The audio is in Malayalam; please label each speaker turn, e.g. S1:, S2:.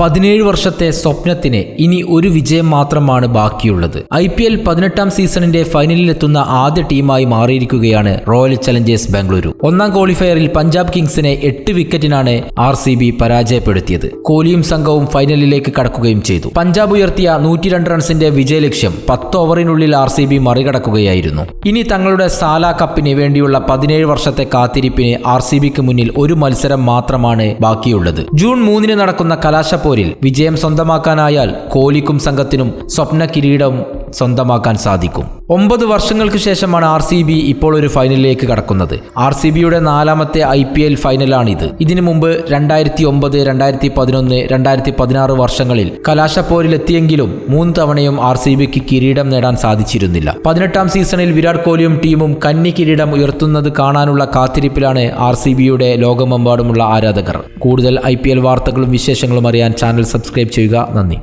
S1: 17 വർഷത്തെ സ്വപ്നത്തിന് ഇനി ഒരു വിജയം മാത്രമാണ് ബാക്കിയുള്ളത്. IPL 18ാം സീസണിന്റെ ഫൈനലിലെത്തുന്ന ആദ്യ ടീമായി മാറിയിരിക്കുകയാണ് റോയൽ ചലഞ്ചേഴ്സ് ബാംഗ്ലൂരു. ഒന്നാം ക്വാളിഫയറിൽ പഞ്ചാബ് കിങ്സിനെ 8 വിക്കറ്റിനാണ് RCB പരാജയപ്പെടുത്തിയത്. കോഹ്ലിയും സംഘവും ഫൈനലിലേക്ക് കടക്കുകയും ചെയ്തു. പഞ്ചാബ് ഉയർത്തിയ 102 റൺസിന്റെ വിജയലക്ഷ്യം 10 ഓവറിനുള്ളിൽ RCB മറികടക്കുകയായിരുന്നു. ഇനി തങ്ങളുടെ സാല കപ്പിന് വേണ്ടിയുള്ള 17 വർഷത്തെ കാത്തിരിപ്പിന് RCBക്ക് മുന്നിൽ ഒരു മത്സരം മാത്രമാണ് ബാക്കിയുള്ളത്. ജൂൺ 3 നടക്കുന്ന കലാശ പോരിൽ വിജയം സ്വന്തമാക്കാനായാൽ കോഹ്ലിക്കും സംഘത്തിനും സ്വപ്ന കിരീടം സ്വന്തമാക്കാൻ സാധിക്കും. 9 വർഷങ്ങൾക്ക് ശേഷമാണ് RCB ഇപ്പോൾ ഒരു ഫൈനലിലേക്ക് കടക്കുന്നത്. RCBയുടെ 4ാമത്തെ IPL ഫൈനലാണിത്. ഇതിനു മുമ്പ് 2009, 2011, 2016 വർഷങ്ങളിൽ കലാശപ്പോരിലെത്തിയെങ്കിലും 3 തവണയും RCBക്ക് കിരീടം നേടാൻ സാധിച്ചിരുന്നില്ല. 18ാം സീസണിൽ വിരാട് കോഹ്ലിയും ടീമും കന്നി കിരീടം ഉയർത്തുന്നത് കാണാനുള്ള കാത്തിരിപ്പിലാണ് RCBയുടെ ലോകമെമ്പാടുമുള്ള ആരാധകർ. കൂടുതൽ IPL വാർത്തകളും വിശേഷങ്ങളും അറിയാൻ ചാനൽ സബ്സ്ക്രൈബ് ചെയ്യുക. നന്ദി.